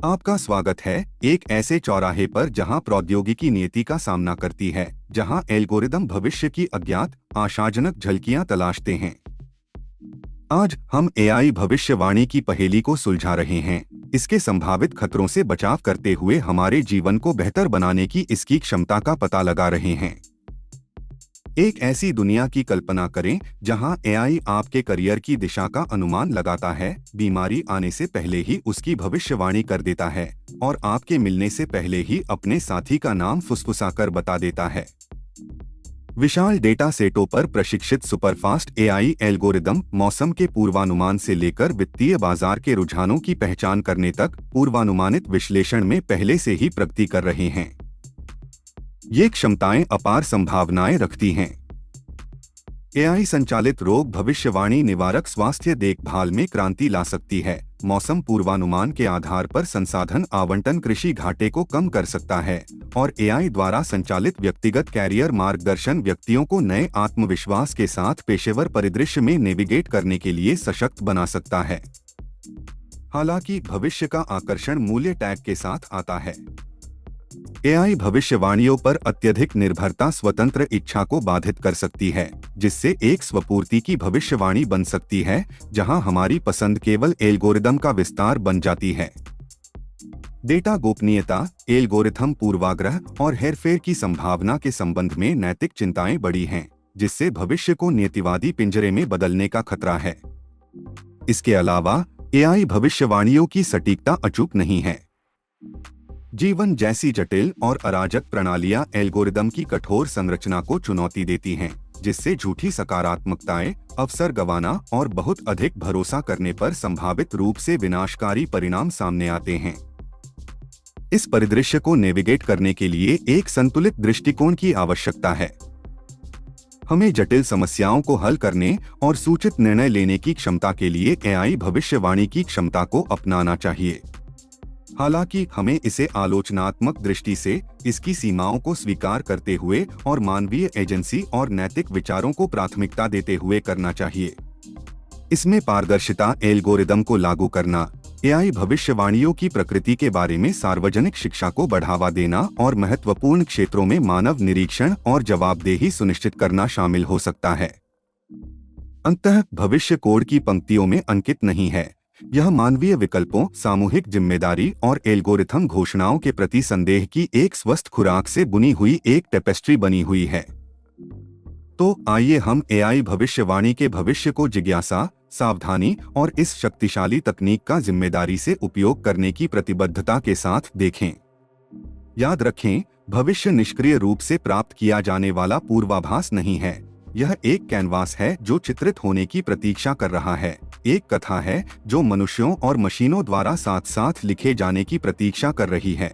आपका स्वागत है एक ऐसे चौराहे पर जहां प्रौद्योगिकी नियति का सामना करती है, जहां एल्गोरिदम भविष्य की अज्ञात आशाजनक झलकियां तलाशते हैं। आज हम एआई भविष्यवाणी की पहेली को सुलझा रहे हैं, इसके संभावित खतरों से बचाव करते हुए हमारे जीवन को बेहतर बनाने की इसकी क्षमता का पता लगा रहे हैं। एक ऐसी दुनिया की कल्पना करें जहां एआई आपके करियर की दिशा का अनुमान लगाता है, बीमारी आने से पहले ही उसकी भविष्यवाणी कर देता है और आपके मिलने से पहले ही अपने साथी का नाम फुसफुसाकर बता देता है। विशाल डेटा सेटों पर प्रशिक्षित सुपरफास्ट एआई एल्गोरिदम मौसम के पूर्वानुमान से लेकर वित्तीय बाजार के रुझानों की पहचान करने तक पूर्वानुमानित विश्लेषण में पहले से ही प्रगति कर रहे हैं। ये क्षमताएं अपार संभावनाएं रखती हैं। एआई संचालित रोग भविष्यवाणी निवारक स्वास्थ्य देखभाल में क्रांति ला सकती है। मौसम पूर्वानुमान के आधार पर संसाधन आवंटन कृषि घाटे को कम कर सकता है और एआई द्वारा संचालित व्यक्तिगत कैरियर मार्गदर्शन व्यक्तियों को नए आत्मविश्वास के साथ पेशेवर परिदृश्य में नेविगेट करने के लिए सशक्त बना सकता है। हालांकि भविष्य का आकर्षण मूल्य टैग के साथ आता है। एआई भविष्यवाणियों पर अत्यधिक निर्भरता स्वतंत्र इच्छा को बाधित कर सकती है, जिससे एक स्वपूर्ति की भविष्यवाणी बन सकती है जहां हमारी पसंद केवल एल्गोरिदम का विस्तार बन जाती है। डेटा गोपनीयता, एल्गोरिथम पूर्वाग्रह और हेरफेर की संभावना के संबंध में नैतिक चिंताएं बढ़ी हैं, जिससे भविष्य को नियतिवादी पिंजरे में बदलने का खतरा है। इसके अलावा एआई भविष्यवाणियों की सटीकता अचूक नहीं है। जीवन जैसी जटिल और अराजक प्रणालियां एल्गोरिदम की कठोर संरचना को चुनौती देती हैं, जिससे झूठी सकारात्मकताएं, अवसर गंवाना और बहुत अधिक भरोसा करने पर संभावित रूप से विनाशकारी परिणाम सामने आते हैं। इस परिदृश्य को नेविगेट करने के लिए एक संतुलित दृष्टिकोण की आवश्यकता है। हमें जटिल समस्याओं को हल करने और सूचित निर्णय लेने की क्षमता के लिए एआई भविष्यवाणी की क्षमता को अपनाना चाहिए। हालांकि हमें इसे आलोचनात्मक दृष्टि से, इसकी सीमाओं को स्वीकार करते हुए और मानवीय एजेंसी और नैतिक विचारों को प्राथमिकता देते हुए करना चाहिए। इसमें पारदर्शिता, एल्गोरिदम को लागू करना, एआई भविष्यवाणियों की प्रकृति के बारे में सार्वजनिक शिक्षा को बढ़ावा देना और महत्वपूर्ण क्षेत्रों में मानव निरीक्षण और जवाबदेही सुनिश्चित करना शामिल हो सकता है। अंततः भविष्य कोड की पंक्तियों में अंकित नहीं है। यह मानवीय विकल्पों, सामूहिक जिम्मेदारी और एल्गोरिथम घोषणाओं के प्रति संदेह की एक स्वस्थ खुराक से बुनी हुई एक टेपेस्ट्री बनी हुई है। तो आइए हम एआई भविष्यवाणी के भविष्य को जिज्ञासा, सावधानी और इस शक्तिशाली तकनीक का जिम्मेदारी से उपयोग करने की प्रतिबद्धता के साथ देखें। याद रखें, भविष्य निष्क्रिय रूप से प्राप्त किया जाने वाला पूर्वाभास नहीं है। यह एक कैनवास है जो चित्रित होने की प्रतीक्षा कर रहा है, एक कथा है जो मनुष्यों और मशीनों द्वारा साथ साथ लिखे जाने की प्रतीक्षा कर रही है।